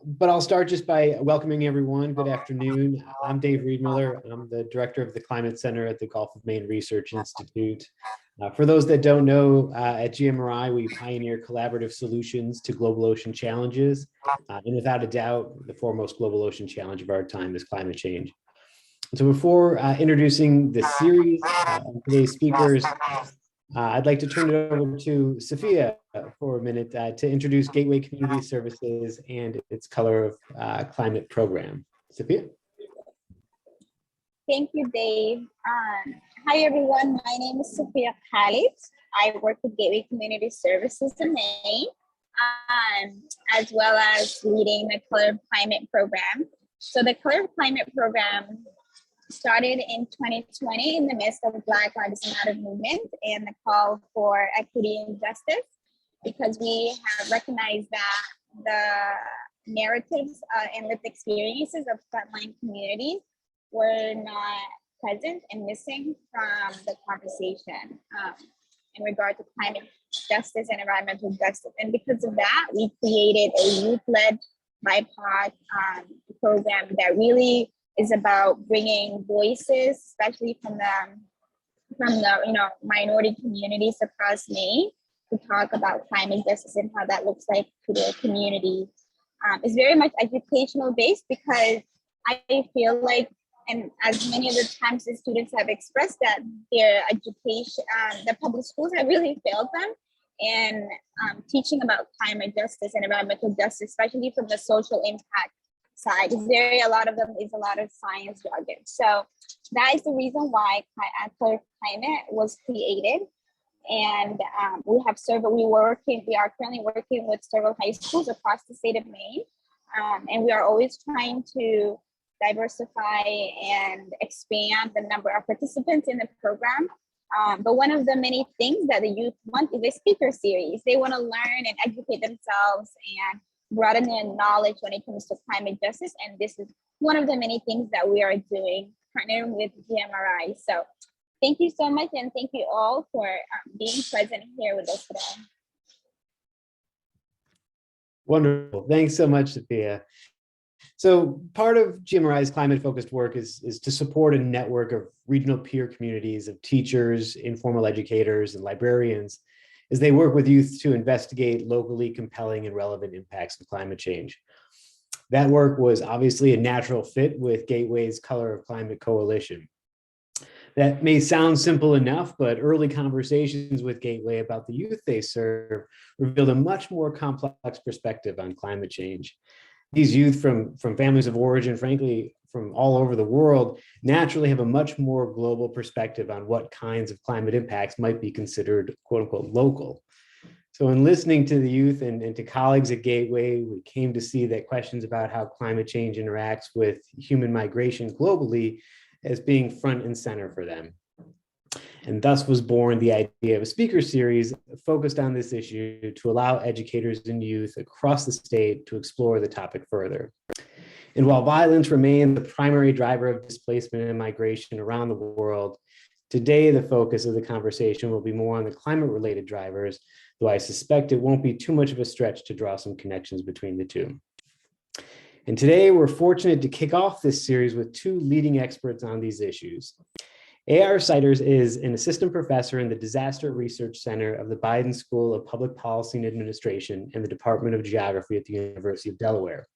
But I'll start just by welcoming everyone. Good afternoon. I'm Dave Reedmiller. I'm the director of the Climate Center at the Gulf of Maine Research Institute. For those that don't know, at GMRI, we pioneer collaborative solutions to global ocean challenges. And without a doubt, the foremost global ocean challenge of our time is climate change. So before introducing the series of today's speakers, I'd like to turn it over to Sophia for a minute to introduce Gateway Community Services and its Color of Climate program. Sophia? Thank you, Dave. Hi, everyone. My name is Sophia Khalifa. I work with Gateway Community Services in Maine, as well as leading the Color of Climate program. So the Color of Climate program started in 2020 in the midst of the Black Lives Matter movement and the call for equity and justice, because we have recognized that the narratives and lived experiences of frontline communities were not present and missing from the conversation in regard to climate justice and environmental justice. And because of that, we created a youth-led BIPOC program that really is about bringing voices, especially from the minority communities across Maine, to talk about climate justice and how that looks like to their community. It's very much educational based, because I feel like, and as many of the times the students have expressed, that their education, the public schools have really failed them in teaching about climate justice and environmental justice, especially from the social impact side. A lot of them is a lot of science jargon. So that is the reason why Color Climate was created. And we are currently working with several high schools across the state of Maine. And we are always trying to diversify and expand the number of participants in the program. But one of the many things that the youth want is a speaker series. They want to learn and educate themselves and broaden their knowledge when it comes to climate justice. And this is one of the many things that we are doing, partnering with GMRI. So thank you so much. And thank you all for being present here with us today. Wonderful. Thanks so much, Sophia. So part of GMRI's climate-focused work is to support a network of regional peer communities of teachers, informal educators, and librarians as they work with youth to investigate locally compelling and relevant impacts of climate change. That work was obviously a natural fit with Gateway's Color of Climate Coalition. That may sound simple enough, but early conversations with Gateway about the youth they serve revealed a much more complex perspective on climate change. These youth from families of origin, frankly, from all over the world, naturally have a much more global perspective on what kinds of climate impacts might be considered, quote unquote, local. So in listening to the youth and to colleagues at Gateway, we came to see that questions about how climate change interacts with human migration globally as being front and center for them. And thus was born the idea of a speaker series focused on this issue to allow educators and youth across the state to explore the topic further. And while violence remains the primary driver of displacement and migration around the world, today the focus of the conversation will be more on the climate-related drivers, though I suspect it won't be too much of a stretch to draw some connections between the two. And today we're fortunate to kick off this series with two leading experts on these issues. A.R. Siders is an assistant professor in the Disaster Research Center of the Biden School of Public Policy and Administration and the Department of Geography at the University of Delaware.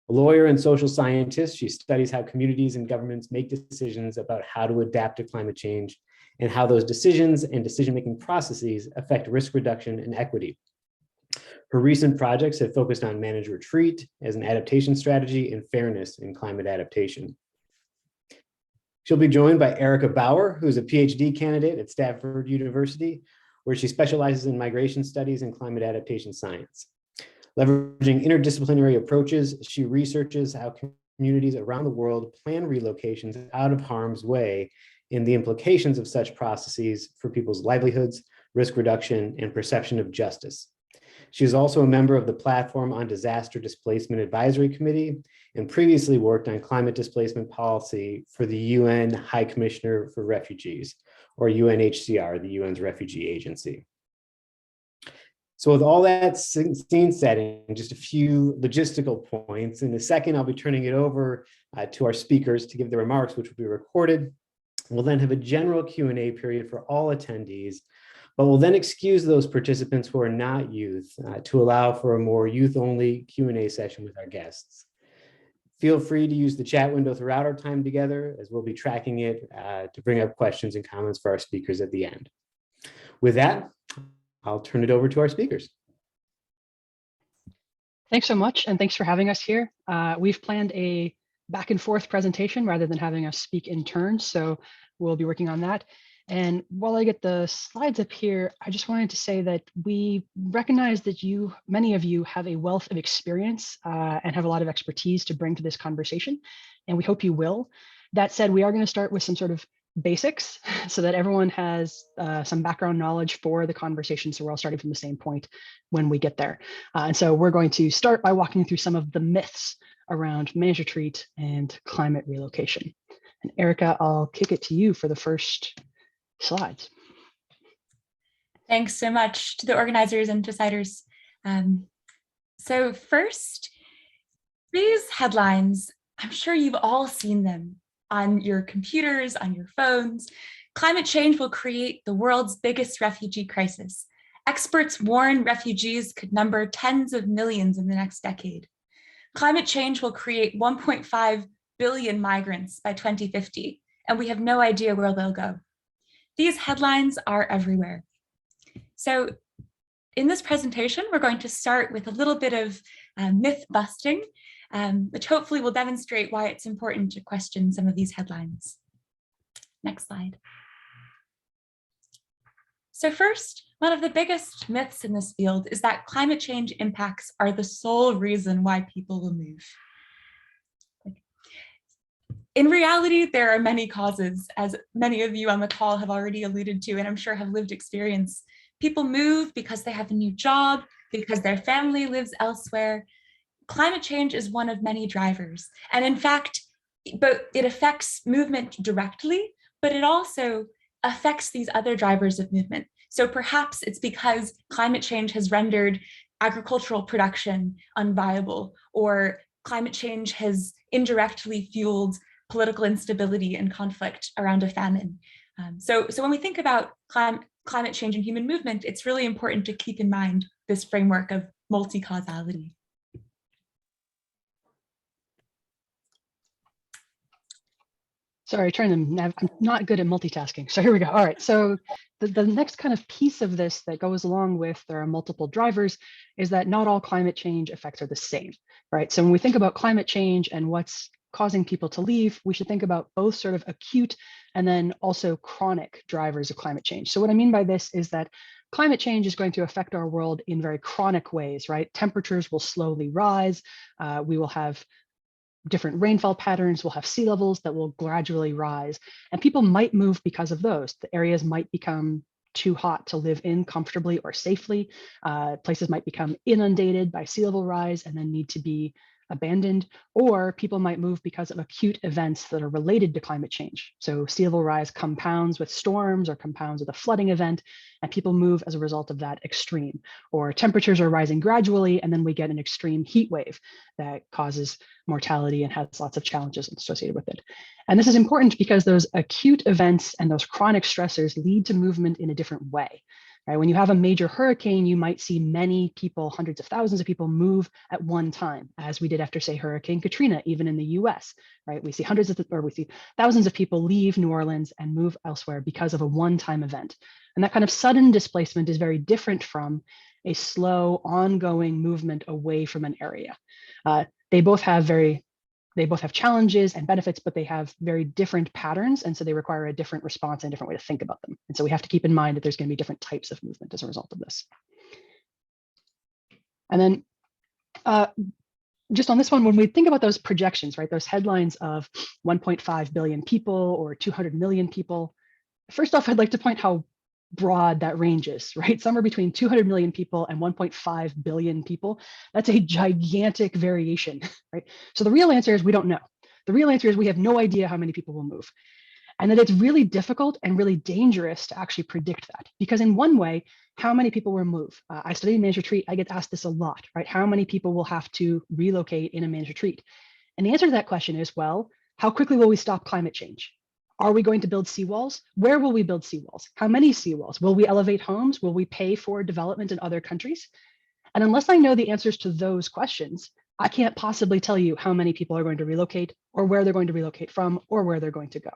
A lawyer and social scientist, she studies how communities and governments make decisions about how to adapt to climate change and how those decisions and decision-making processes affect risk reduction and equity. Her recent projects have focused on managed retreat as an adaptation strategy and fairness in climate adaptation. She'll be joined by Erica Bauer, who's a PhD candidate at Stanford University, where she specializes in migration studies and climate adaptation science. Leveraging interdisciplinary approaches, she researches how communities around the world plan relocations out of harm's way and the implications of such processes for people's livelihoods, risk reduction, and perception of justice. She is also a member of the Platform on Disaster Displacement Advisory Committee and previously worked on climate displacement policy for the UN High Commissioner for Refugees, or UNHCR, the UN's refugee agency. So with all that scene setting, just a few logistical points. In a second, I'll be turning it over to our speakers to give their remarks, which will be recorded. We'll then have a general Q&A period for all attendees, but we'll then excuse those participants who are not youth to allow for a more youth-only Q&A session with our guests. Feel free to use the chat window throughout our time together, as we'll be tracking it to bring up questions and comments for our speakers at the end. With that, I'll turn it over to our speakers. Thanks so much, and thanks for having us here. We've planned a back and forth presentation rather than having us speak in turns, so we'll be working on that. And while I get the slides up here, I just wanted to say that we recognize that many of you have a wealth of experience and have a lot of expertise to bring to this conversation, and we hope you will. That said, we are going to start with some sort of basics so that everyone has some background knowledge for the conversation, so we're all starting from the same point when we get there. And so we're going to start by walking through some of the myths around managed retreat and climate relocation. And Erica, I'll kick it to you for the first slides. Thanks so much to the organizers and deciders. So first, these headlines, I'm sure you've all seen them on your computers, on your phones. Climate change will create the world's biggest refugee crisis. Experts warn refugees could number tens of millions in the next decade. Climate change will create 1.5 billion migrants by 2050, and we have no idea where they'll go. These headlines are everywhere. So in this presentation, we're going to start with a little bit of myth busting, which hopefully will demonstrate why it's important to question some of these headlines. Next slide. So first, one of the biggest myths in this field is that climate change impacts are the sole reason why people will move. In reality, there are many causes, as many of you on the call have already alluded to, and I'm sure have lived experience. People move because they have a new job, because their family lives elsewhere. Climate change is one of many drivers. And in fact, it affects movement directly, but it also affects these other drivers of movement. So perhaps it's because climate change has rendered agricultural production unviable, or climate change has indirectly fueled political instability and conflict around a famine. So when we think about climate change and human movement, it's really important to keep in mind this framework of multi-causality. Sorry, I'm not good at multitasking. So here we go. All right, so the next kind of piece of this that goes along with there are multiple drivers is that not all climate change effects are the same, right? So when we think about climate change and what's causing people to leave, we should think about both sort of acute and then also chronic drivers of climate change. So what I mean by this is that climate change is going to affect our world in very chronic ways, right? Temperatures will slowly rise. We will have different rainfall patterns, we'll have sea levels that will gradually rise, and people might move because of those. The areas might become too hot to live in comfortably or safely. Places might become inundated by sea level rise and then need to be abandoned, or people might move because of acute events that are related to climate change. So sea level rise compounds with storms or compounds with a flooding event, and people move as a result of that extreme. Or temperatures are rising gradually, and then we get an extreme heat wave that causes mortality and has lots of challenges associated with it. And this is important because those acute events and those chronic stressors lead to movement in a different way. Right? When you have a major hurricane, you might see many people, hundreds of thousands of people move at one time, as we did after, say, Hurricane Katrina, even in the US, right? We see thousands of people leave New Orleans and move elsewhere because of a one-time event. And that kind of sudden displacement is very different from a slow, ongoing movement away from an area. They both have challenges and benefits, but they have very different patterns. And so they require a different response and a different way to think about them. And so we have to keep in mind that there's going to be different types of movement as a result of this. And then just on this one, when we think about those projections, right, those headlines of 1.5 billion people or 200 million people, first off, I'd like to point how broad that range is, right? Somewhere between 200 million people and 1.5 billion people. That's a gigantic variation, right? So the real answer is we don't know. The real answer is we have no idea how many people will move. And that it's really difficult and really dangerous to actually predict that. Because in one way, how many people will move? I study managed retreat, I get asked this a lot, right? How many people will have to relocate in a managed retreat? And the answer to that question is, well, how quickly will we stop climate change? Are we going to build seawalls? Where will we build seawalls? How many seawalls? Will we elevate homes? Will we pay for development in other countries? And unless I know the answers to those questions, I can't possibly tell you how many people are going to relocate or where they're going to relocate from or where they're going to go.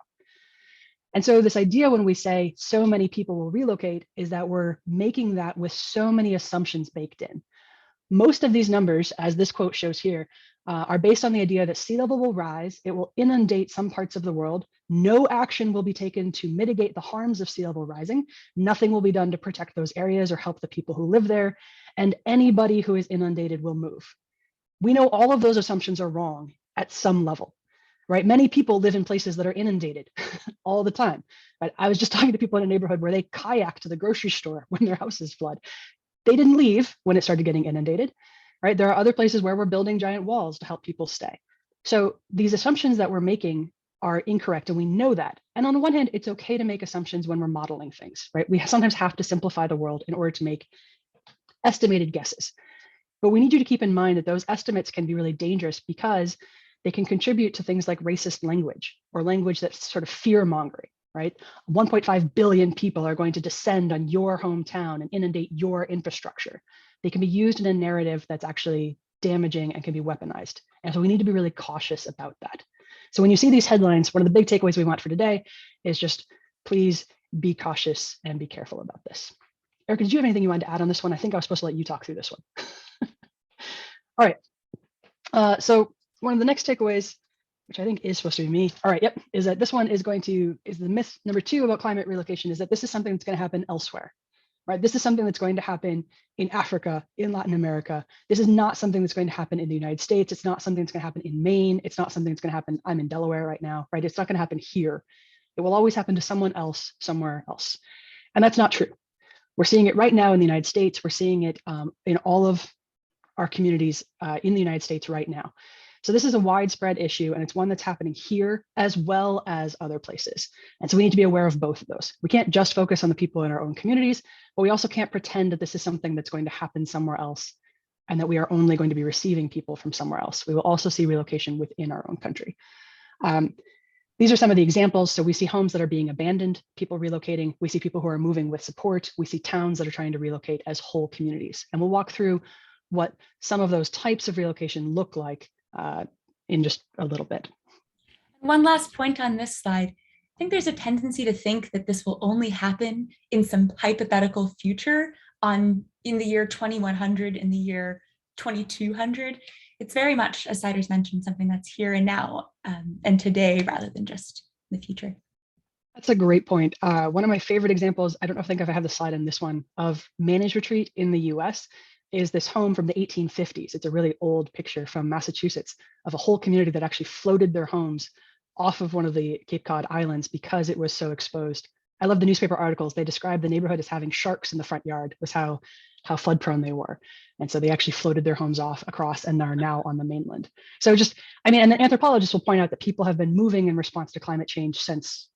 And so this idea when we say so many people will relocate is that we're making that with so many assumptions baked in. Most of these numbers, as this quote shows here, are based on the idea that sea level will rise, it will inundate some parts of the world, no action will be taken to mitigate the harms of sea level rising, nothing will be done to protect those areas or help the people who live there, and anybody who is inundated will move. We know all of those assumptions are wrong at some level, right? Many people live in places that are inundated all the time. Right? I was just talking to people in a neighborhood where they kayak to the grocery store when their houses flood. They didn't leave when it started getting inundated, right? There are other places where we're building giant walls to help people stay. So these assumptions that we're making are incorrect, and we know that. And on the one hand, it's okay to make assumptions when we're modeling things, right? We sometimes have to simplify the world in order to make estimated guesses. But we need you to keep in mind that those estimates can be really dangerous because they can contribute to things like racist language or language that's sort of fear-mongering, right? 1.5 billion people are going to descend on your hometown and inundate your infrastructure. They can be used in a narrative that's actually damaging and can be weaponized. And so we need to be really cautious about that. So when you see these headlines, one of the big takeaways we want for today is just please be cautious and be careful about this. Erica, did you have anything you wanted to add on this one? I think I was supposed to let you talk through this one. All right. So one of the next takeaways, which I think is supposed to be me. All right, yep, is that this one is the myth number 2 about climate relocation is that this is something that's going to happen elsewhere, right? This is something that's going to happen in Africa, in Latin America. This is not something that's going to happen in the United States. It's not something that's going to happen in Maine. It's not something that's going to happen, I'm in Delaware right now, right? It's not going to happen here. It will always happen to someone else, somewhere else. And that's not true. We're seeing it right now in the United States. We're seeing it in all of our communities in the United States right now. So this is a widespread issue, and it's one that's happening here as well as other places. And so we need to be aware of both of those. We can't just focus on the people in our own communities, but we also can't pretend that this is something that's going to happen somewhere else and that we are only going to be receiving people from somewhere else. We will also see relocation within our own country. These are some of the examples. So we see homes that are being abandoned, people relocating. We see people who are moving with support. We see towns that are trying to relocate as whole communities. And we'll walk through what some of those types of relocation look like in just a little bit. One last point on this slide. I think there's a tendency to think that this will only happen in some hypothetical future in the year 2100, in the year 2200. It's very much, as Siders mentioned, something that's here and now and today rather than just the future. That's a great point. One of my favorite examples, I don't think if I have the slide in this one, of managed retreat in the US is this home from the 1850s. It's a really old picture from Massachusetts of a whole community that actually floated their homes off of one of the Cape Cod Islands because it was so exposed. I love the newspaper articles. They described the neighborhood as having sharks in the front yard, was how flood prone they were. And so they actually floated their homes off across and are now on the mainland. So and the anthropologists will point out that people have been moving in response to climate change since,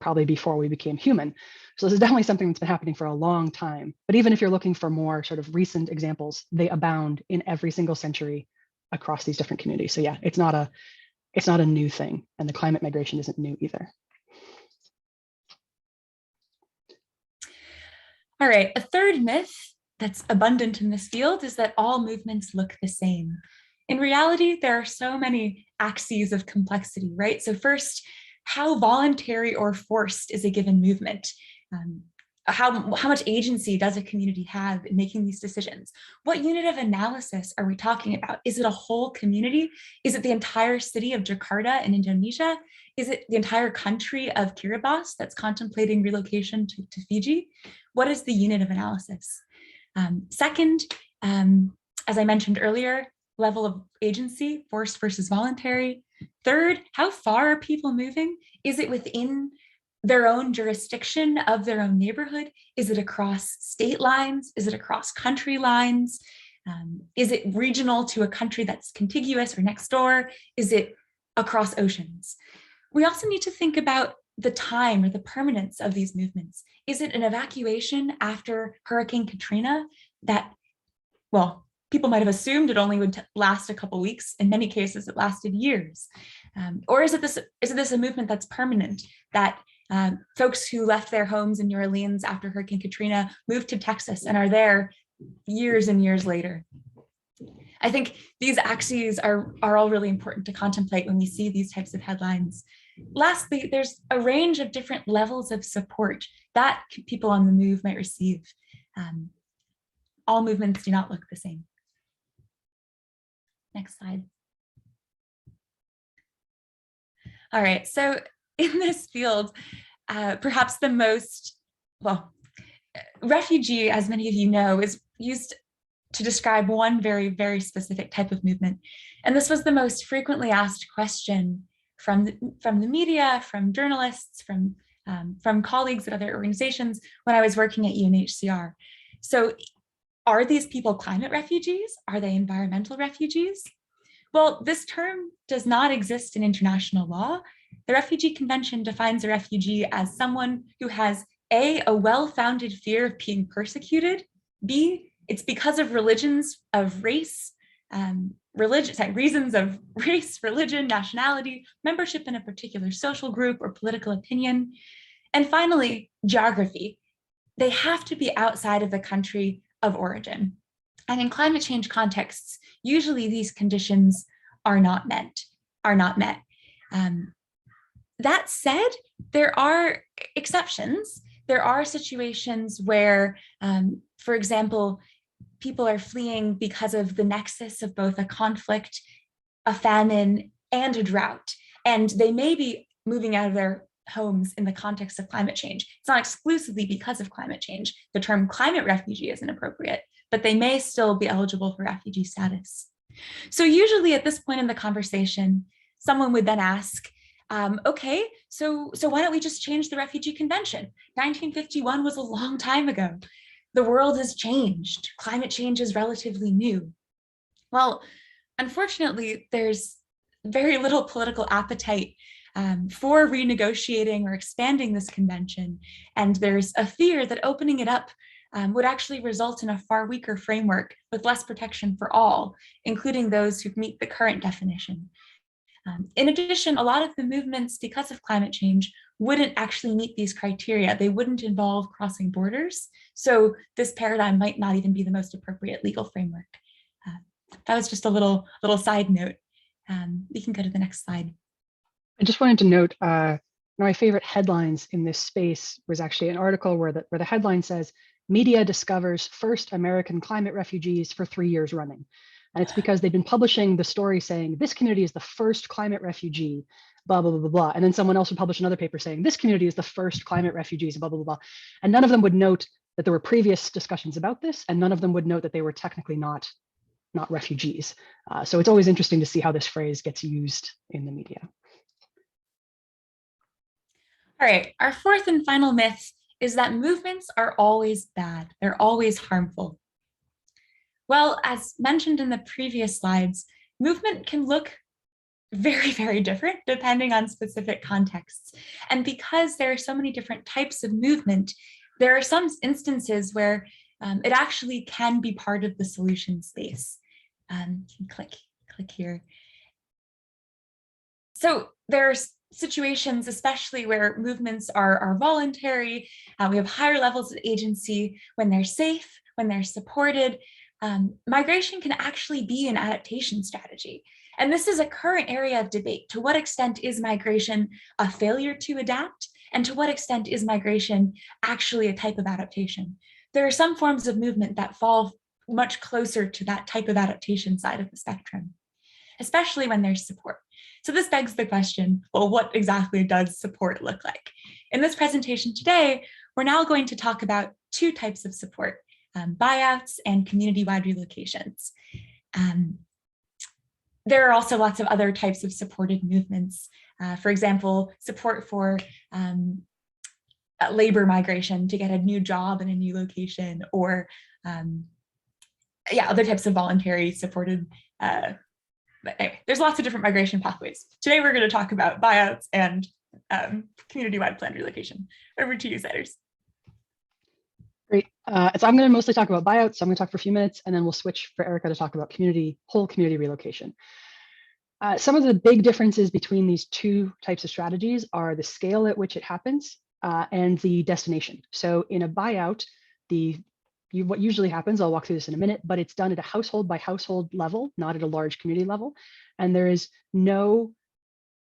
probably before we became human. So this is definitely something that's been happening for a long time. But even if you're looking for more sort of recent examples, they abound in every single century across these different communities. So yeah, it's not a new thing, and the climate migration isn't new either. All right, a third myth that's abundant in this field is that all movements look the same. In reality, there are so many axes of complexity, right? So first, how voluntary or forced is a given movement? How much agency does a community have in making these decisions? What unit of analysis are we talking about? Is it a whole community? Is it the entire city of Jakarta in Indonesia? Is it the entire country of Kiribati that's contemplating relocation to Fiji? What is the unit of analysis? Second, as I mentioned earlier, level of agency, forced versus voluntary. Third, how far are people moving? Is it within their own jurisdiction of their own neighborhood? Is it across state lines? Is it across country lines? Is it regional to a country that's contiguous or next door? Is it across oceans? We also need to think about the time or the permanence of these movements? Is it an evacuation after Hurricane Katrina that, well, people might have assumed it only would last a couple weeks. In many cases, it lasted years. Or is it this a movement that's permanent, that folks who left their homes in New Orleans after Hurricane Katrina moved to Texas and are there years and years later? I think these axes are all really important to contemplate when we see these types of headlines. Lastly, there's a range of different levels of support that people on the move might receive. All movements do not look the same. Next slide. All right, so in this field, perhaps the most, well, refugee, as many of you know, is used to describe one very, very specific type of movement. And this was the most frequently asked question from the media, from journalists, from colleagues at other organizations when I was working at UNHCR. So are these people climate refugees? Are they environmental refugees? Well, this term does not exist in international law. The Refugee Convention defines a refugee as someone who has A, a well-founded fear of being persecuted, B, it's because of reasons of race, religion, nationality, membership in a particular social group or political opinion, and finally, geography. They have to be outside of the country of origin. And in climate change contexts, usually these conditions are not met. That said, there are exceptions. There are situations where, for example, people are fleeing because of the nexus of both a conflict, a famine, and a drought. And they may be moving out of their homes in the context of climate change. It's not exclusively because of climate change. The term climate refugee isn't appropriate, but they may still be eligible for refugee status. So usually at this point in the conversation, someone would then ask, okay, so why don't we just change the Refugee Convention? 1951 was a long time ago. The world has changed. Climate change is relatively new. Well, unfortunately, there's very little political appetite for renegotiating or expanding this convention. And there's a fear that opening it up would actually result in a far weaker framework with less protection for all, including those who meet the current definition. In addition, a lot of the movements, because of climate change, wouldn't actually meet these criteria. They wouldn't involve crossing borders. So this paradigm might not even be the most appropriate legal framework. That was just a little side note. We can go to the next slide. I just wanted to note, one of my favorite headlines in this space was actually an article where the headline says, "Media discovers first American climate refugees for 3 years running." And it's because they've been publishing the story saying, this community is the first climate refugee, blah, blah, blah, blah, blah. And then someone else would publish another paper saying, this community is the first climate refugees, blah, blah, blah, blah. And none of them would note that there were previous discussions about this, and none of them would note that they were technically not refugees. So it's always interesting to see how this phrase gets used in the media. All right, our fourth and final myth is that movements are always bad. They're always harmful. Well, as mentioned in the previous slides, movement can look very, very different depending on specific contexts. And because there are so many different types of movement, there are some instances where it actually can be part of the solution space. Click here. So there are situations, especially where movements are voluntary, we have higher levels of agency, when they're safe, when they're supported. Migration can actually be an adaptation strategy. And this is a current area of debate. To what extent is migration a failure to adapt? And to what extent is migration actually a type of adaptation? There are some forms of movement that fall much closer to that type of adaptation side of the spectrum, especially when there's support. So this begs the question, well, what exactly does support look like? In this presentation today, we're now going to talk about two types of support. Buyouts and community-wide relocations. There are also lots of other types of supported movements. For example, support for labor migration to get a new job in a new location, or other types of voluntary supported. But anyway, there's lots of different migration pathways. Today, we're going to talk about buyouts and community-wide planned relocation. Over to you, Siders. Great. So I'm going to mostly talk about buyouts. So I'm going to talk for a few minutes, and then we'll switch for Erica to talk about whole community relocation. Some of the big differences between these two types of strategies are the scale at which it happens and the destination. So in a buyout, what usually happens, I'll walk through this in a minute, but it's done at a household by household level, not at a large community level. And there's no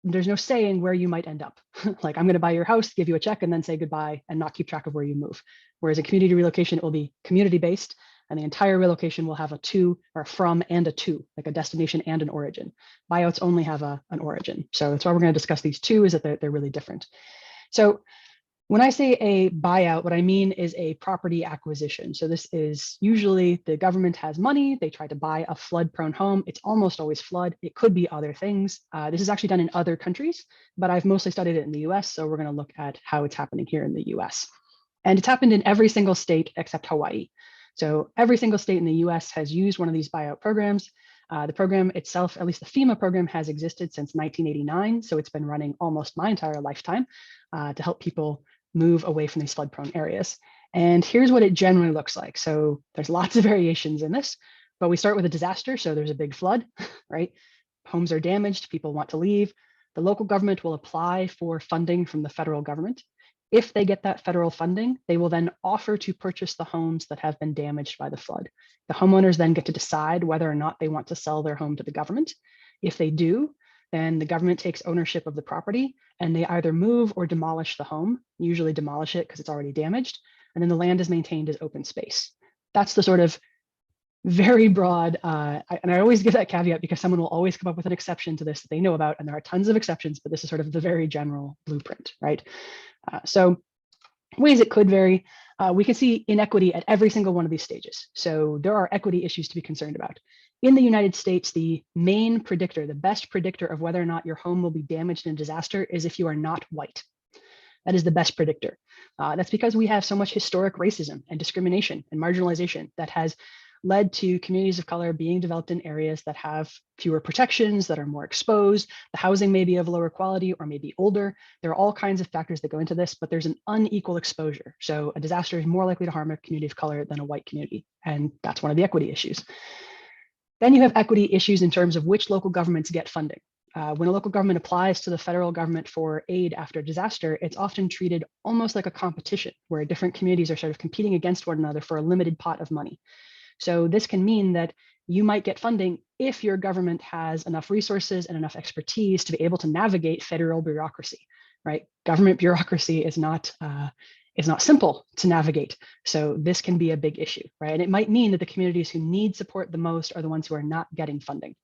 saying where you might end up. Like, I'm going to buy your house, give you a check, and then say goodbye and not keep track of where you move. Whereas a community relocation, it will be community based, and the entire relocation will have a to or from and a to, like a destination and an origin. Buyouts only have an origin. So that's why we're going to discuss these two, is that they're really different. So when I say a buyout, what I mean is a property acquisition. So this is usually the government has money, they try to buy a flood-prone home. It's almost always flood. It could be other things. This is actually done in other countries, but I've mostly studied it in the US. So we're going to look at how it's happening here in the US. And it's happened in every single state except Hawaii. So every single state in the US has used one of these buyout programs. The program itself, at least the FEMA program, has existed since 1989. So it's been running almost my entire lifetime to help people move away from these flood-prone areas. And here's what it generally looks like. So there's lots of variations in this, but we start with a disaster. So there's a big flood, right? Homes are damaged, people want to leave. The local government will apply for funding from the federal government. If they get that federal funding, they will then offer to purchase the homes that have been damaged by the flood. The homeowners then get to decide whether or not they want to sell their home to the government. If they do, then the government takes ownership of the property and they either move or demolish the home, usually demolish it because it's already damaged, and then the land is maintained as open space. That's the sort of very broad, and I always give that caveat because someone will always come up with an exception to this that they know about, and there are tons of exceptions, but this is sort of the very general blueprint, right? So ways it could vary. We can see inequity at every single one of these stages. So there are equity issues to be concerned about. In the United States, the main predictor, the best predictor of whether or not your home will be damaged in a disaster is if you are not white. That is the best predictor. That's because we have so much historic racism and discrimination and marginalization that has led to communities of color being developed in areas that have fewer protections, that are more exposed. The housing may be of lower quality or maybe older. There are all kinds of factors that go into this, but there's an unequal exposure. So a disaster is more likely to harm a community of color than a white community. And that's one of the equity issues. Then you have equity issues in terms of which local governments get funding. When a local government applies to the federal government for aid after a disaster, it's often treated almost like a competition where different communities are sort of competing against one another for a limited pot of money. So this can mean that you might get funding if your government has enough resources and enough expertise to be able to navigate federal bureaucracy, right? Government bureaucracy is not simple to navigate. So this can be a big issue, right? And it might mean that the communities who need support the most are the ones who are not getting funding.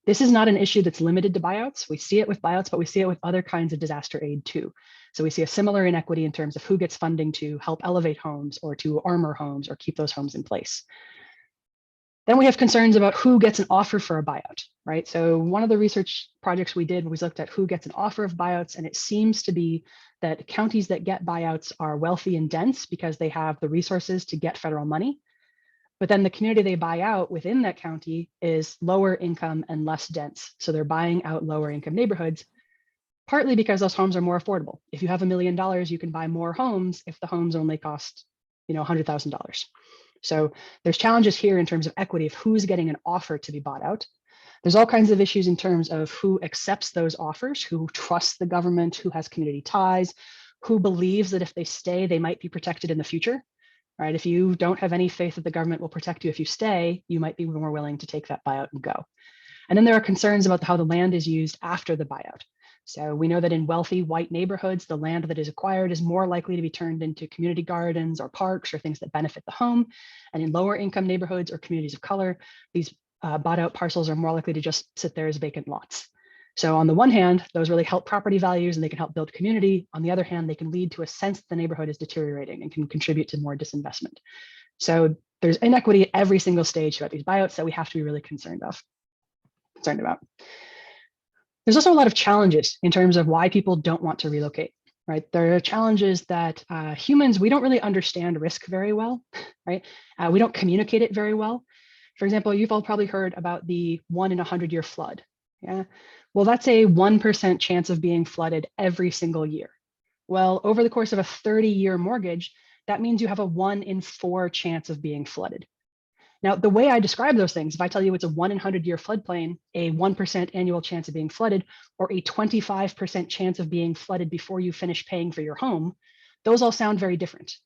This is not an issue that's limited to buyouts. We see it with buyouts, but we see it with other kinds of disaster aid too. So we see a similar inequity in terms of who gets funding to help elevate homes or to armor homes or keep those homes in place. Then we have concerns about who gets an offer for a buyout, right? So one of the research projects we did was looked at who gets an offer of buyouts, and it seems to be that counties that get buyouts are wealthy and dense because they have the resources to get federal money. But then the community they buy out within that county is lower income and less dense. So they're buying out lower income neighborhoods, partly because those homes are more affordable. If you have $1 million, you can buy more homes if the homes only cost, $100,000. So there's challenges here in terms of equity of who's getting an offer to be bought out. There's all kinds of issues in terms of who accepts those offers, who trusts the government, who has community ties, who believes that if they stay, they might be protected in the future, right? If you don't have any faith that the government will protect you if you stay, you might be more willing to take that buyout and go. And then there are concerns about how the land is used after the buyout. So we know that in wealthy white neighborhoods, the land that is acquired is more likely to be turned into community gardens or parks or things that benefit the home. And in lower income neighborhoods or communities of color, these bought out parcels are more likely to just sit there as vacant lots. So on the one hand, those really help property values and they can help build community. On the other hand, they can lead to a sense that the neighborhood is deteriorating and can contribute to more disinvestment. So there's inequity at every single stage throughout these buyouts that we have to be really concerned about. There's also a lot of challenges in terms of why people don't want to relocate, right? There are challenges that humans, we don't really understand risk very well, right? We don't communicate it very well. For example, you've all probably heard about the 1 in 100 year flood, Yeah. Well, that's a 1% chance of being flooded every single year. Well, over the course of a 30-year mortgage, that means you have a 1 in 4 chance of being flooded. Now, the way I describe those things, if I tell you it's a 1 in 100-year floodplain, a 1% annual chance of being flooded, or a 25% chance of being flooded before you finish paying for your home, those all sound very different.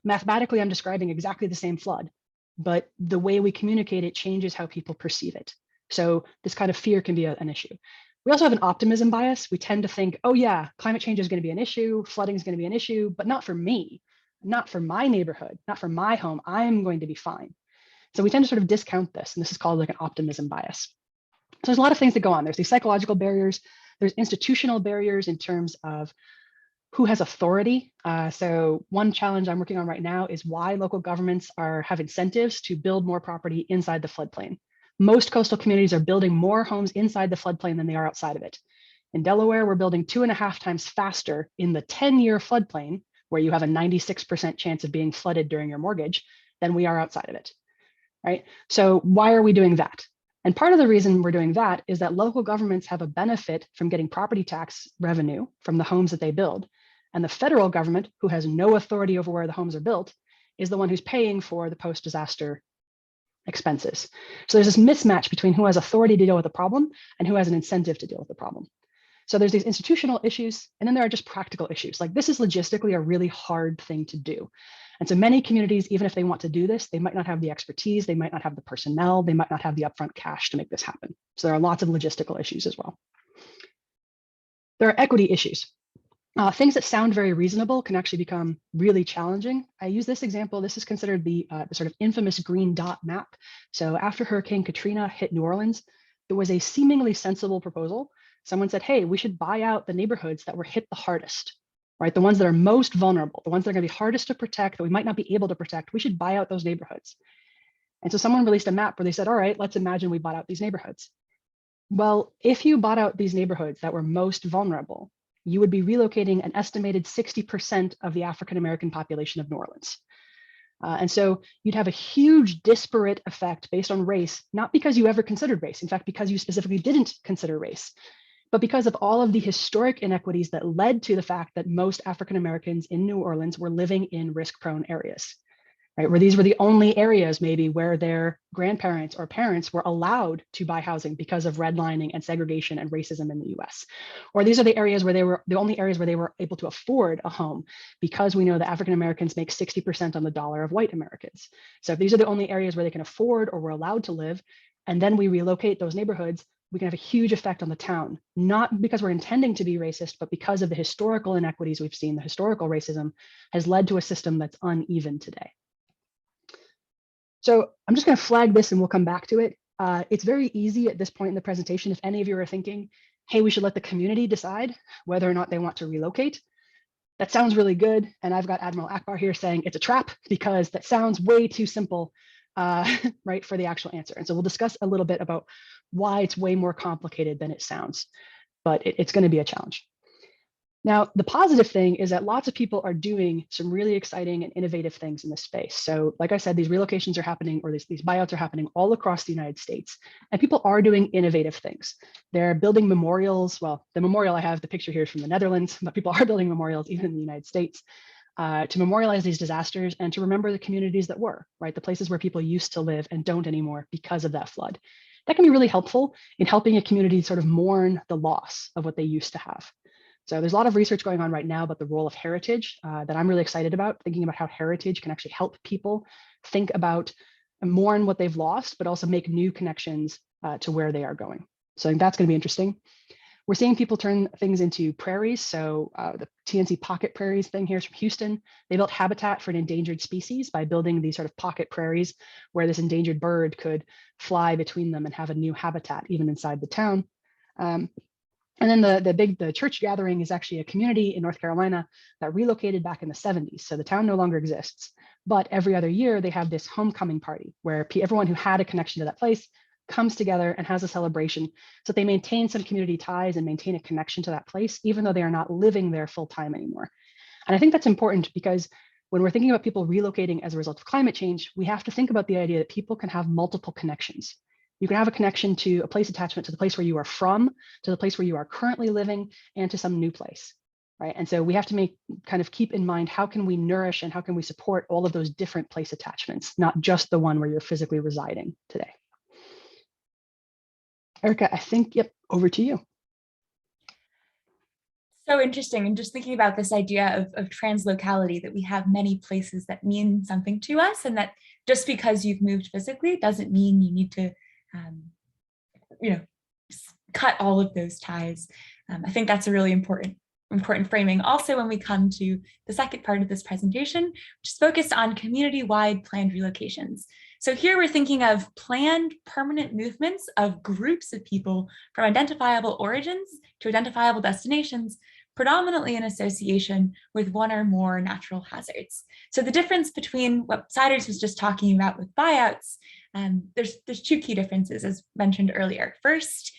Mathematically, I'm describing exactly the same flood, but the way we communicate it changes how people perceive it. So this kind of fear can be an issue. We also have an optimism bias. We tend to think, oh yeah, climate change is going to be an issue, flooding is going to be an issue, but not for me, not for my neighborhood, not for my home. I'm going to be fine. So we tend to sort of discount this, and this is called like an optimism bias. So there's a lot of things that go on. There's these psychological barriers. There's institutional barriers in terms of who has authority. So one challenge I'm working on right now is why local governments have incentives to build more property inside the floodplain. Most coastal communities are building more homes inside the floodplain than they are outside of it. In Delaware, we're building 2.5 times faster in the 10-year floodplain, where you have a 96% chance of being flooded during your mortgage, than we are outside of it, right? So why are we doing that? And part of the reason we're doing that is that local governments have a benefit from getting property tax revenue from the homes that they build. And the federal government, who has no authority over where the homes are built, is the one who's paying for the post-disaster expenses. So there's this mismatch between who has authority to deal with the problem and who has an incentive to deal with the problem. So there's these institutional issues, and then there are just practical issues. Like this is logistically a really hard thing to do. And so many communities, even if they want to do this, they might not have the expertise, they might not have the personnel, they might not have the upfront cash to make this happen. So there are lots of logistical issues as well. There are equity issues. Things that sound very reasonable can actually become really challenging. I use this example. This is considered the sort of infamous green dot map. So after Hurricane Katrina hit New Orleans, there was a seemingly sensible proposal. Someone said, hey, we should buy out the neighborhoods that were hit the hardest, right? The ones that are most vulnerable, the ones that are going to be hardest to protect, that we might not be able to protect. We should buy out those neighborhoods. And so someone released a map where they said, all right, let's imagine we bought out these neighborhoods. Well, if you bought out these neighborhoods that were most vulnerable, you would be relocating an estimated 60% of the African-American population of New Orleans. And so you'd have a huge disparate effect based on race, not because you ever considered race, in fact, because you specifically didn't consider race, but because of all of the historic inequities that led to the fact that most African-Americans in New Orleans were living in risk-prone areas. Right, where these were the only areas maybe where their grandparents or parents were allowed to buy housing because of redlining and segregation and racism in the US. Or these are the areas where they were the only areas where they were able to afford a home, because we know that African Americans make 60% on the dollar of white Americans. So if these are the only areas where they can afford or were allowed to live, and then we relocate those neighborhoods, we can have a huge effect on the town, not because we're intending to be racist, but because of the historical inequities we've seen. The historical racism has led to a system that's uneven today. So I'm just going to flag this and we'll come back to it. It's very easy at this point in the presentation, if any of you are thinking, hey, we should let the community decide whether or not they want to relocate. That sounds really good. And I've got Admiral Akbar here saying it's a trap, because that sounds way too simple, right, for the actual answer. And so we'll discuss a little bit about why it's way more complicated than it sounds, but it's going to be a challenge. Now, the positive thing is that lots of people are doing some really exciting and innovative things in this space. So like I said, these relocations are happening, or these buyouts are happening all across the United States, and people are doing innovative things. They're building memorials. Well, the memorial I have, the picture here is from the Netherlands, but people are building memorials even in the United States to memorialize these disasters and to remember the communities that were, right? The places where people used to live and don't anymore because of that flood. That can be really helpful in helping a community sort of mourn the loss of what they used to have. So there's a lot of research going on right now about the role of heritage that I'm really excited about, thinking about how heritage can actually help people think about and mourn what they've lost, but also make new connections to where they are going. So I think that's going to be interesting. We're seeing people turn things into prairies. So the TNC pocket prairies thing here is from Houston. They built habitat for an endangered species by building these sort of pocket prairies where this endangered bird could fly between them and have a new habitat even inside the town. And then the church gathering is actually a community in North Carolina that relocated back in the 70s. So the town no longer exists, but every other year they have this homecoming party where everyone who had a connection to that place comes together and has a celebration, so that they maintain some community ties and maintain a connection to that place, even though they are not living there full time anymore. And I think that's important because when we're thinking about people relocating as a result of climate change, we have to think about the idea that people can have multiple connections. You can have a connection to a place attachment to the place where you are from, to the place where you are currently living, and to some new place, right? And so we have to keep in mind, how can we nourish and how can we support all of those different place attachments, not just the one where you're physically residing today. Erica, I think, yep, over to you. So interesting. And just thinking about this idea of translocality, that we have many places that mean something to us, and that just because you've moved physically doesn't mean you need to, cut all of those ties. I think that's a really important framing. Also, when we come to the second part of this presentation, which is focused on community-wide planned relocations. So here we're thinking of planned permanent movements of groups of people from identifiable origins to identifiable destinations, predominantly in association with one or more natural hazards. So the difference between what Siders was just talking about with buyouts, there's two key differences, as mentioned earlier. First,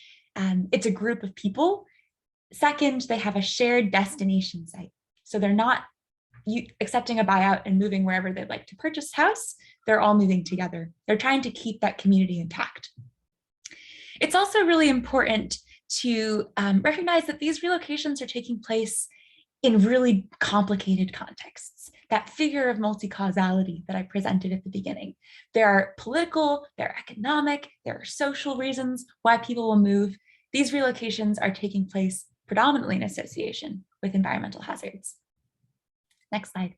it's a group of people. Second, they have a shared destination site. So they're not accepting a buyout and moving wherever they'd like to purchase a house. They're all moving together. They're trying to keep that community intact. It's also really important to recognize that these relocations are taking place in really complicated contexts. That figure of multi-causality that I presented at the beginning. There are political, there are economic, there are social reasons why people will move. These relocations are taking place predominantly in association with environmental hazards. Next slide.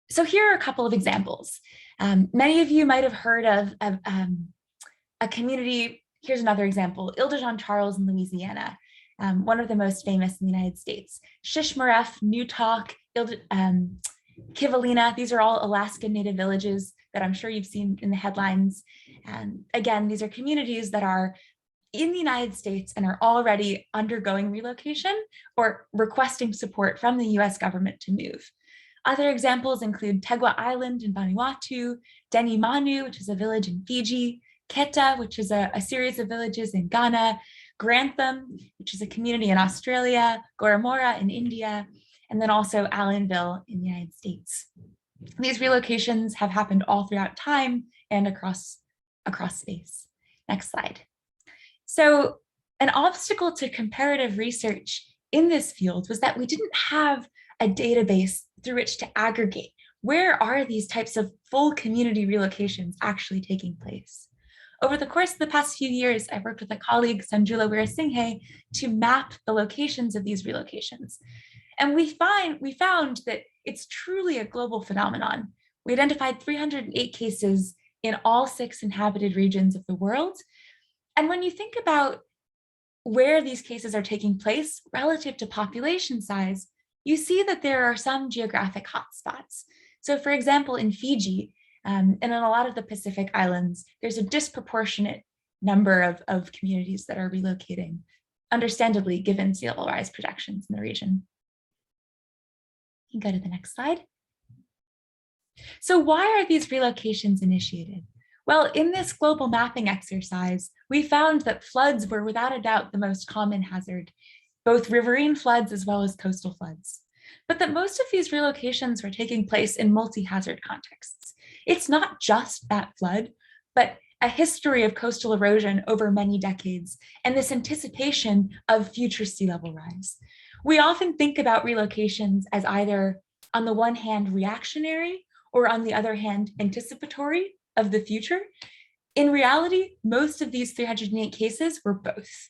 So here are a couple of examples. Many of you might have heard of a community. Here's another example, Ile de Jean Charles in Louisiana, one of the most famous in the United States. Shishmaref, Newtalk, Kivalina, these are all Alaska Native villages that I'm sure you've seen in the headlines. And again, these are communities that are in the United States and are already undergoing relocation or requesting support from the US government to move. Other examples include Tegwa Island in Vanuatu, Deni Manu, which is a village in Fiji, Keta, which is a series of villages in Ghana, Grantham, which is a community in Australia, Goramora in India, and then also Allenville in the United States. These relocations have happened all throughout time and across space. Next slide. So an obstacle to comparative research in this field was that we didn't have a database through which to aggregate where are these types of full community relocations actually taking place. Over the course of the past few years, I've worked with a colleague, Sanjula Weerasinghe, to map the locations of these relocations. And we found that it's truly a global phenomenon. We identified 308 cases in all 6 inhabited regions of the world. And when you think about where these cases are taking place relative to population size, you see that there are some geographic hotspots. So for example, in Fiji, and in a lot of the Pacific Islands, there's a disproportionate number of communities that are relocating, understandably, given sea level rise projections in the region. You can go to the next slide. So why are these relocations initiated? Well, in this global mapping exercise, we found that floods were without a doubt the most common hazard, both riverine floods as well as coastal floods, but that most of these relocations were taking place in multi-hazard contexts. It's not just that flood, but a history of coastal erosion over many decades and this anticipation of future sea level rise. We often think about relocations as either, on the one hand, reactionary, or on the other hand, anticipatory of the future. In reality, most of these 308 cases were both.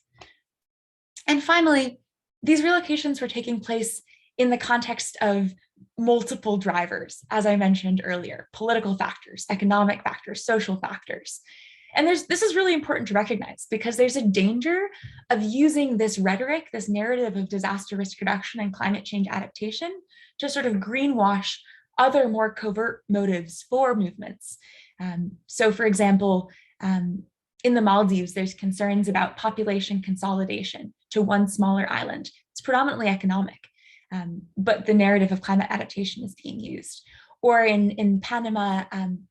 And finally, these relocations were taking place in the context of multiple drivers, as I mentioned earlier, political factors, economic factors, social factors. And this is really important to recognize because there's a danger of using this rhetoric, this narrative of disaster risk reduction and climate change adaptation to sort of greenwash other more covert motives for movements. So for example, in the Maldives, there's concerns about population consolidation to one smaller island. It's predominantly economic, but the narrative of climate adaptation is being used. Or in Panama,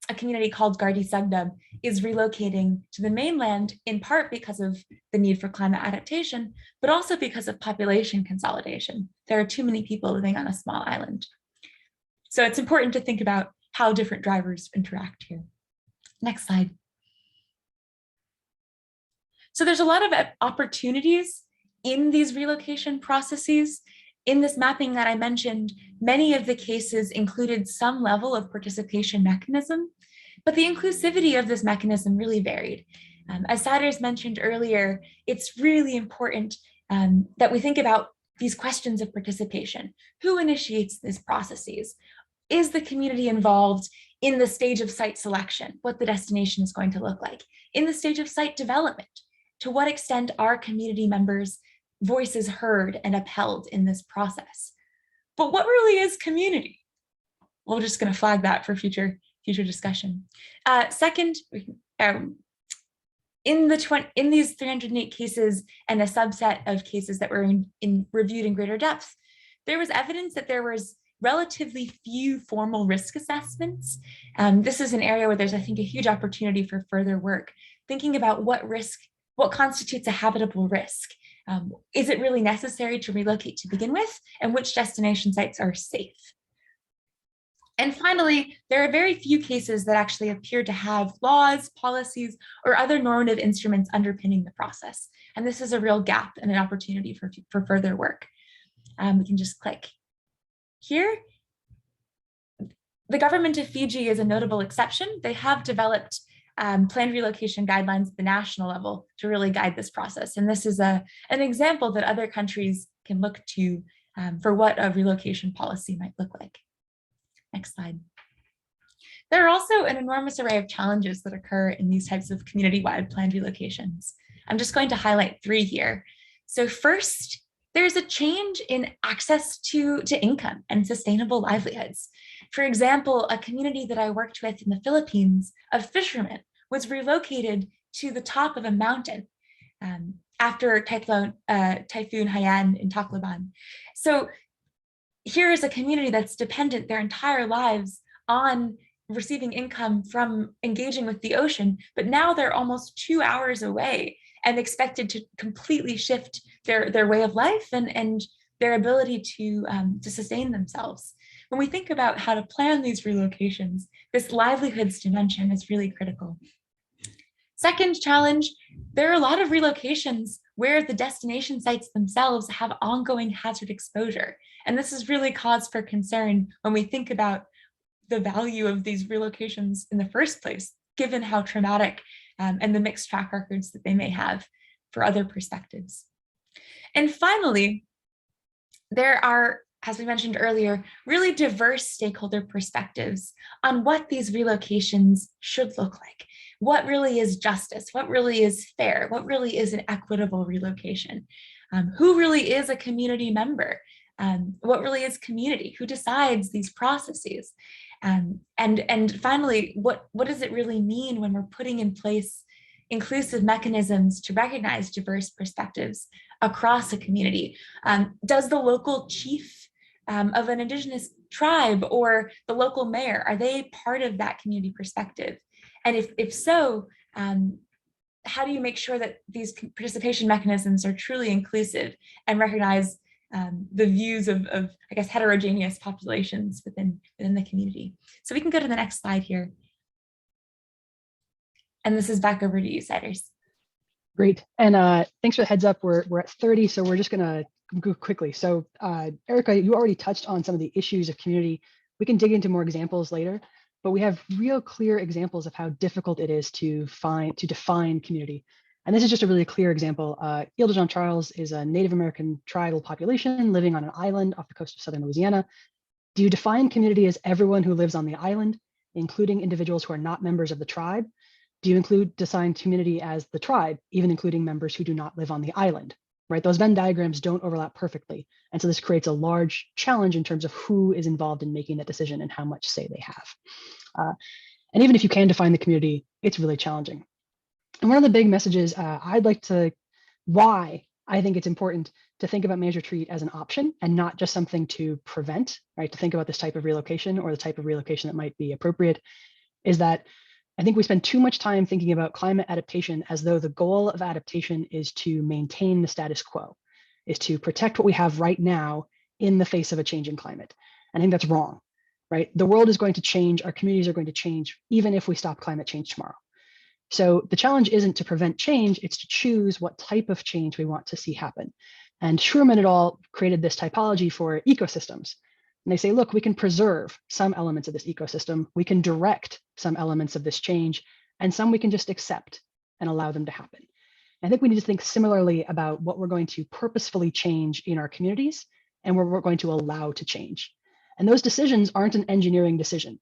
a community called Gardi Sagdab is relocating to the mainland in part because of the need for climate adaptation, but also because of population consolidation. There are too many people living on a small island. So it's important to think about how different drivers interact here. Next slide. So there's a lot of opportunities in these relocation processes. In this mapping that I mentioned, many of the cases included some level of participation mechanism, but the inclusivity of this mechanism really varied. As Cyrus mentioned earlier, it's really important that we think about these questions of participation. Who initiates these processes? Is the community involved in the stage of site selection, what the destination is going to look like? In the stage of site development, to what extent are community members' voices heard and upheld in this process? But what really is community? We're just going to flag that for future discussion. Second, in these 308 cases and a subset of cases that were reviewed in greater depth, there was evidence that there was relatively few formal risk assessments. This is an area where there's, I think, a huge opportunity for further work, thinking about what constitutes a habitable risk. Is it really necessary to relocate to begin with? And which destination sites are safe? And finally, there are very few cases that actually appear to have laws, policies, or other normative instruments underpinning the process. And this is a real gap and an opportunity for further work. We can just click here. The government of Fiji is a notable exception. They have developed planned relocation guidelines at the national level to really guide this process. And this is an example that other countries can look to for what a relocation policy might look like. Next slide. There are also an enormous array of challenges that occur in these types of community-wide planned relocations. I'm just going to highlight 3 here. So first, there's a change in access to income and sustainable livelihoods. For example, a community that I worked with in the Philippines of fishermen was relocated to the top of a mountain after Typhoon Haiyan in Tacloban. So here is a community that's dependent their entire lives on receiving income from engaging with the ocean, but now they're almost 2 hours away and expected to completely shift their way of life and their ability to sustain themselves. When we think about how to plan these relocations, this livelihoods dimension is really critical. Second challenge, there are a lot of relocations where the destination sites themselves have ongoing hazard exposure. And this is really cause for concern when we think about the value of these relocations in the first place, given how traumatic and the mixed track records that they may have for other perspectives. And finally, there are, as we mentioned earlier, really diverse stakeholder perspectives on what these relocations should look like. What really is justice? What really is fair? What really is an equitable relocation? Who really is a community member? What really is community? Who decides these processes? And finally, what does it really mean when we're putting in place inclusive mechanisms to recognize diverse perspectives across a community? Does the local chief of an indigenous tribe or the local mayor, are they part of that community perspective? And if so, how do you make sure that these participation mechanisms are truly inclusive and recognize the views of, I guess, heterogeneous populations within the community? So we can go to the next slide here. And this is back over to you, Cyrus. Great. And thanks for the heads up. We're at 30, so we're just going to go quickly. So Erica, you already touched on some of the issues of community. We can dig into more examples later, but we have real clear examples of how difficult it is to define community. And this is just a really clear example. Ile de Jean Charles is a Native American tribal population living on an island off the coast of southern Louisiana. Do you define community as everyone who lives on the island, including individuals who are not members of the tribe? Do you define community as the tribe, even including members who do not live on the island? Right? Those Venn diagrams don't overlap perfectly. And so this creates a large challenge in terms of who is involved in making that decision and how much say they have. And even if you can define the community, it's really challenging. And one of the big messages why I think it's important to think about manage retreat as an option and not just something to prevent, right? To think about this type of relocation or the type of relocation that might be appropriate is that I think we spend too much time thinking about climate adaptation as though the goal of adaptation is to maintain the status quo, is to protect what we have right now in the face of a changing climate. I think that's wrong. right? The world is going to change, our communities are going to change, even if we stop climate change tomorrow. So the challenge isn't to prevent change, it's to choose what type of change we want to see happen. And Schurman et al. Created this typology for ecosystems. And they say, look, we can preserve some elements of this ecosystem, we can direct some elements of this change, and some we can just accept and allow them to happen. I think we need to think similarly about what we're going to purposefully change in our communities and what we're going to allow to change. And those decisions aren't an engineering decision.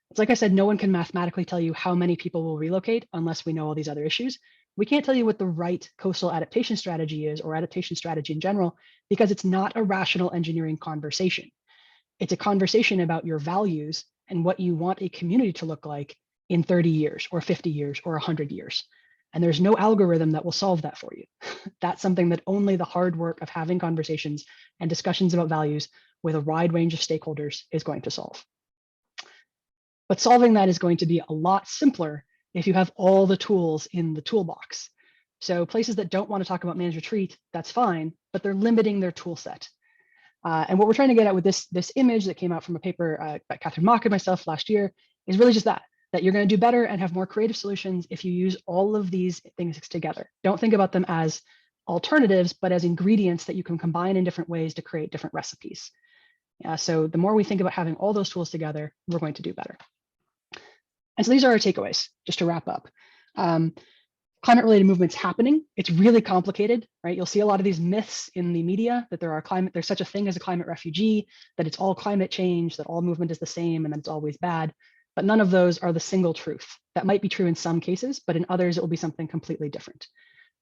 It's like I said, no one can mathematically tell you how many people will relocate unless we know all these other issues. We can't tell you what the right coastal adaptation strategy is or adaptation strategy in general, because it's not a rational engineering conversation. It's a conversation about your values and what you want a community to look like in 30 years or 50 years or 100 years. And there's no algorithm that will solve that for you. That's something that only the hard work of having conversations and discussions about values with a wide range of stakeholders is going to solve. But solving that is going to be a lot simpler if you have all the tools in the toolbox. So places that don't want to talk about managed retreat, that's fine, but they're limiting their tool set. And what we're trying to get at with this image that came out from a paper by Catherine Mock and myself last year is really just that you're going to do better and have more creative solutions if you use all of these things together. Don't think about them as alternatives, but as ingredients that you can combine in different ways to create different recipes. So the more we think about having all those tools together, we're going to do better. And so these are our takeaways, just to wrap up. Climate-related movements happening. It's really complicated, right? You'll see a lot of these myths in the media that there's such a thing as a climate refugee, that it's all climate change, that all movement is the same, and that it's always bad. But none of those are the single truth. That might be true in some cases, but in others, it will be something completely different.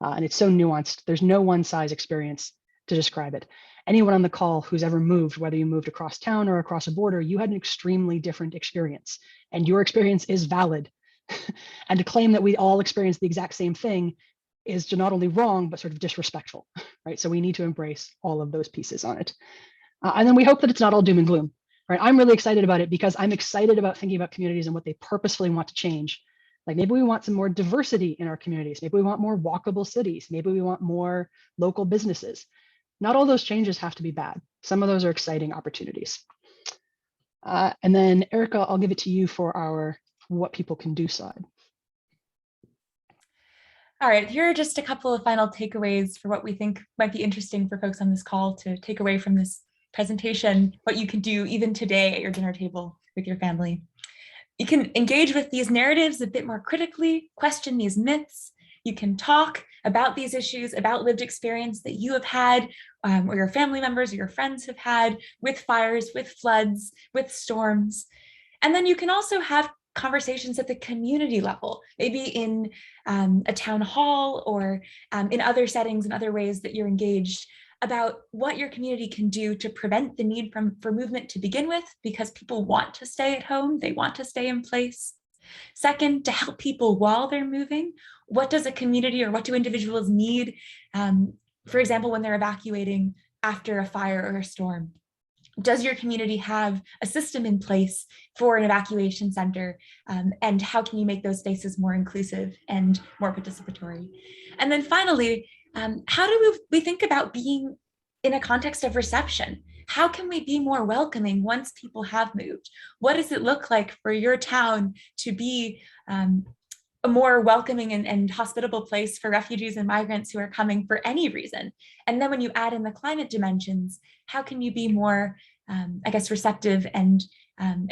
And it's so nuanced. There's no one size experience to describe it. Anyone on the call who's ever moved, whether you moved across town or across a border, you had an extremely different experience, and your experience is valid. And to claim that we all experience the exact same thing is not only wrong, but sort of disrespectful, right? So we need to embrace all of those pieces on it. And then we hope that it's not all doom and gloom, right? I'm really excited about it because I'm excited about thinking about communities and what they purposefully want to change. Like maybe we want some more diversity in our communities. Maybe we want more walkable cities. Maybe we want more local businesses. Not all those changes have to be bad. Some of those are exciting opportunities. And then Erica, I'll give it to you for our what people can do side. All right, here are just a couple of final takeaways for what we think might be interesting for folks on this call to take away from this presentation, what you can do even today at your dinner table with your family. You can engage with these narratives a bit more critically, question these myths. You can talk about these issues, about lived experience that you have had, or your family members or your friends have had with fires, with floods, with storms. And then you can also have conversations at the community level, maybe in a town hall or in other settings and other ways that you're engaged, about what your community can do to prevent the need for movement to begin with, because people want to stay at home, they want to stay in place. Second, to help people while they're moving. What does a community or what do individuals need, for example, when they're evacuating after a fire or a storm? Does your community have a system in place for an evacuation center? And how can you make those spaces more inclusive and more participatory? And then finally, how do we think about being in a context of reception? How can we be more welcoming once people have moved? What does it look like for your town to be a more welcoming and hospitable place for refugees and migrants who are coming for any reason? And then when you add in the climate dimensions, how can you be more, I guess, receptive and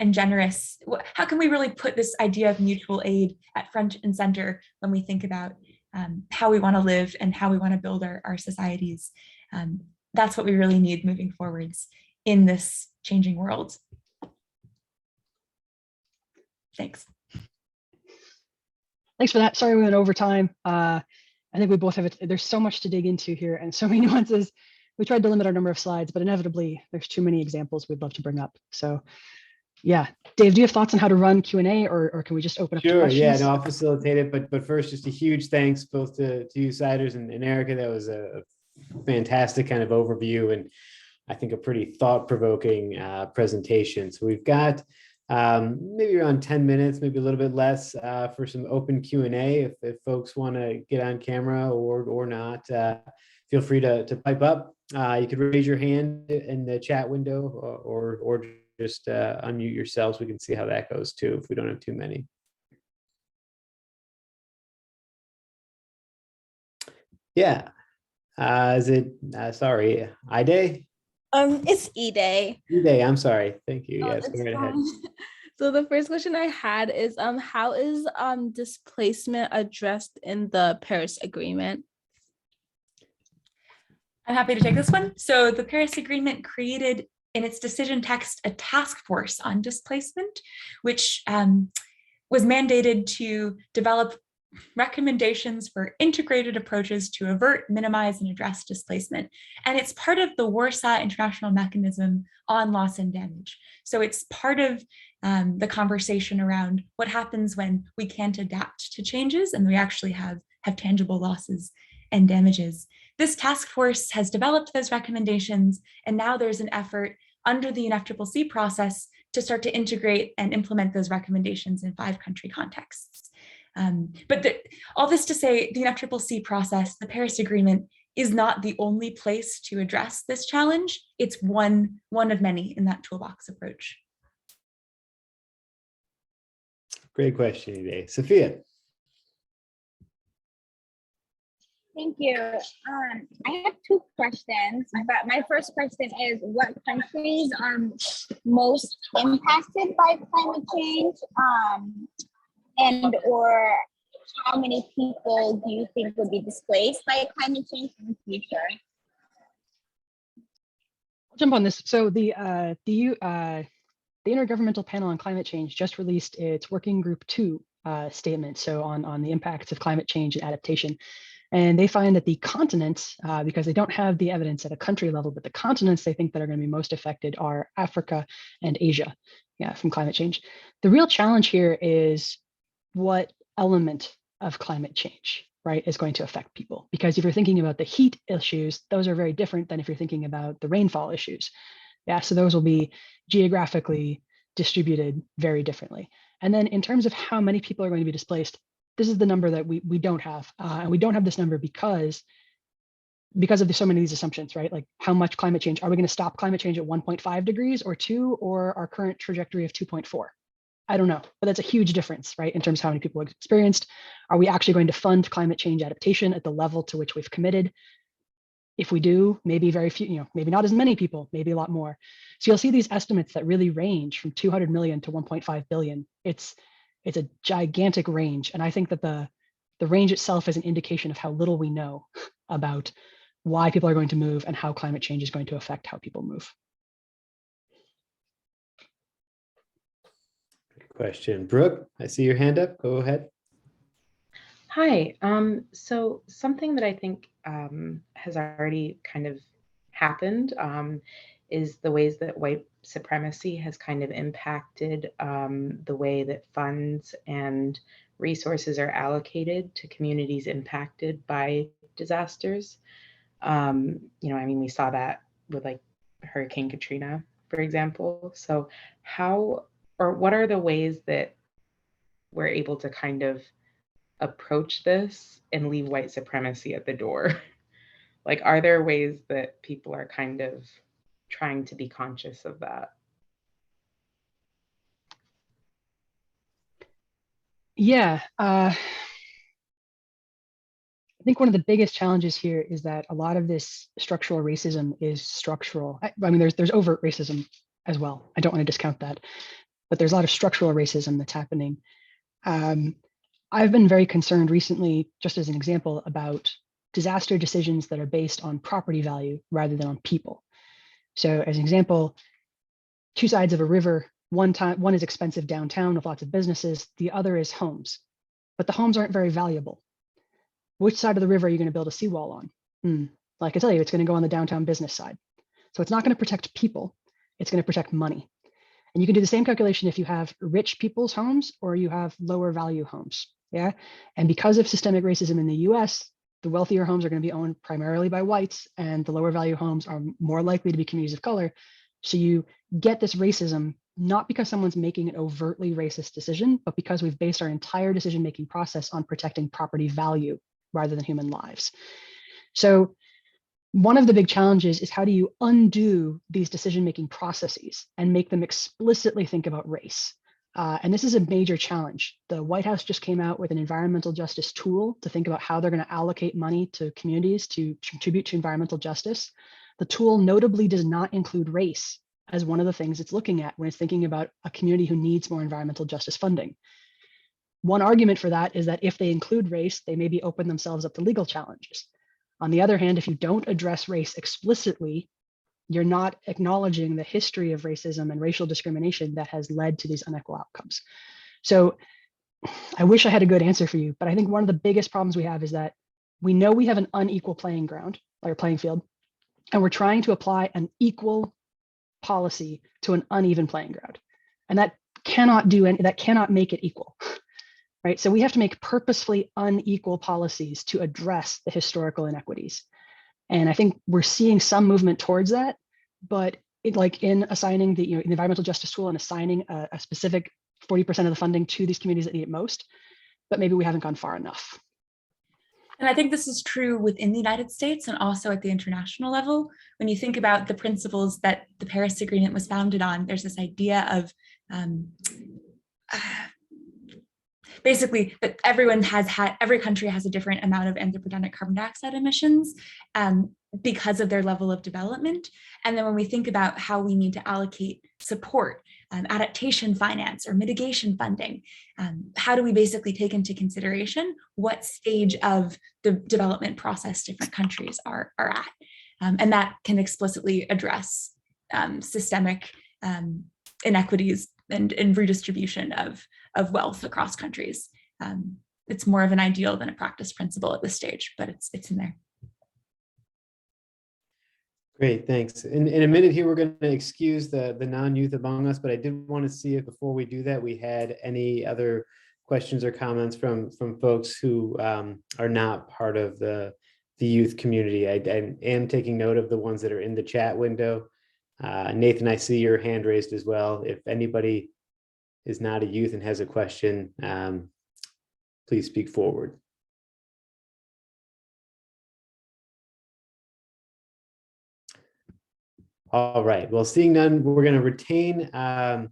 generous? How can we really put this idea of mutual aid at front and center when we think about how we want to live and how we want to build our societies? That's what we really need moving forwards in this changing world. Thanks. Thanks for that. Sorry we went over time. I think we both have it. There's so much to dig into here and so many nuances. We tried to limit our number of slides, but inevitably there's too many examples we'd love to bring up. So yeah, Dave, do you have thoughts on how to run Q&A or can we just open up to questions? Sure, yeah, no, I'll facilitate it. But first, just a huge thanks both to you, Siders and Erica. That was a fantastic kind of overview and I think a pretty thought-provoking presentation. So we've got maybe around 10 minutes, maybe a little bit less for some open Q&A. If folks want to get on camera or not, feel free to pipe up. You could raise your hand in the chat window or just unmute yourselves. We can see how that goes too, if we don't have too many. Yeah. Is it, sorry, Ide? It's E-Day. Ide, I'm sorry. Thank you. Oh, Yes, it's go right ahead. fine. So the first question I had is, how is displacement addressed in the Paris Agreement? I'm happy to take this one. So the Paris Agreement created in its decision text a task force on displacement, which was mandated to develop recommendations for integrated approaches to avert, minimize, and address displacement. And it's part of the Warsaw International Mechanism on Loss and Damage. So it's part of the conversation around what happens when we can't adapt to changes and we actually have tangible losses and damages. This task force has developed those recommendations, and now there's an effort under the UNFCCC process to start to integrate and implement those recommendations in 5-country contexts. All this to say, the UNFCCC process, the Paris Agreement, is not the only place to address this challenge. It's one of many in that toolbox approach. Great question today. Sophia. Thank you. I have 2 questions, but my first question is, what countries are most impacted by climate change? And or how many people do you think will be displaced by climate change in the future? I'll jump on this. So the Intergovernmental Panel on Climate Change just released its Working Group 2 statement, so on the impacts of climate change and adaptation. And they find that the continents, because they don't have the evidence at a country level, but the continents they think that are going to be most affected are Africa and Asia, from climate change. The real challenge here is what element of climate change, right, is going to affect people. Because if you're thinking about the heat issues, those are very different than if you're thinking about the rainfall issues. So those will be geographically distributed very differently. And then in terms of how many people are going to be displaced, this is the number that we don't have. And we don't have this number because of so many of these assumptions, right? Like how much climate change, are we going to stop climate change at 1.5 degrees or 2, or our current trajectory of 2.4? I don't know, but that's a huge difference, right? In terms of how many people have experienced. Are we actually going to fund climate change adaptation at the level to which we've committed? If we do, maybe very few, maybe not as many people, maybe a lot more. So you'll see these estimates that really range from 200 million to 1.5 billion. It's a gigantic range. And I think that the range itself is an indication of how little we know about why people are going to move and how climate change is going to affect how people move. Good question. Brooke, I see your hand up. Go ahead. Hi. So something that I think has already kind of happened is the ways that white supremacy has kind of impacted the way that funds and resources are allocated to communities impacted by disasters. We saw that with like Hurricane Katrina, for example. So what are the ways that we're able to kind of approach this and leave white supremacy at the door? Like, are there ways that people are kind of trying to be conscious of that? Yeah, I think one of the biggest challenges here is that a lot of this structural racism is structural. I mean, there's overt racism as well. I don't want to discount that, but there's a lot of structural racism that's happening. I've been very concerned recently, just as an example, about disaster decisions that are based on property value rather than on people. So as an example, 2 sides of a river, one is expensive downtown with lots of businesses, the other is homes, but the homes aren't very valuable. Which side of the river are you going to build a seawall on? Like I tell you, it's going to go on the downtown business side. So it's not going to protect people, it's going to protect money. And you can do the same calculation if you have rich people's homes or you have lower value homes. And because of systemic racism in the US, the wealthier homes are going to be owned primarily by whites, and the lower value homes are more likely to be communities of color. So you get this racism, not because someone's making an overtly racist decision, but because we've based our entire decision-making process on protecting property value rather than human lives. So One of the big challenges is how do you undo these decision-making processes and make them explicitly think about race? And this is a major challenge. The White House just came out with an environmental justice tool to think about how they're going to allocate money to communities to contribute to environmental justice. The tool notably does not include race as one of the things it's looking at when it's thinking about a community who needs more environmental justice funding. One argument for that is that if they include race, they maybe open themselves up to legal challenges. On the other hand, if you don't address race explicitly, you're not acknowledging the history of racism and racial discrimination that has led to these unequal outcomes. So I wish I had a good answer for you, but I think one of the biggest problems we have is that we know we have an unequal playing ground, or playing field, and we're trying to apply an equal policy to an uneven playing ground. And that cannot make it equal. Right? So we have to make purposefully unequal policies to address the historical inequities. And I think we're seeing some movement towards that, but like in assigning the environmental justice tool and assigning a specific 40% of the funding to these communities that need it most, but maybe we haven't gone far enough. And I think this is true within the United States and also at the international level. When you think about the principles that the Paris Agreement was founded on, there's this idea of basically that every country has a different amount of anthropogenic carbon dioxide emissions because of their level of development. And then when we think about how we need to allocate support, adaptation finance or mitigation funding, how do we basically take into consideration what stage of the development process different countries are at? And that can explicitly address systemic inequities and redistribution of wealth across countries. It's more of an ideal than a practice principle at this stage, but it's in there. Great, thanks. In a minute here, we're going to excuse the non-youth among us, but I did want to see if before we do that, we had any other questions or comments from folks who are not part of the youth community. I am taking note of the ones that are in the chat window. Nathan, I see your hand raised as well. If anybody is not a youth and has a question, please speak forward. All right, well, seeing none, we're going to retain all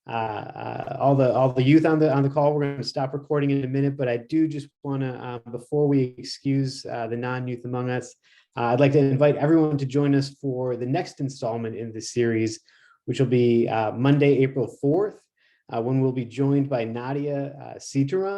the youth on the call. We're going to stop recording in a minute, but I do just want to, before we excuse the non-youth among us, I'd like to invite everyone to join us for the next installment in this series, which will be Monday, April 4th, when we'll be joined by Nadia Sitaram.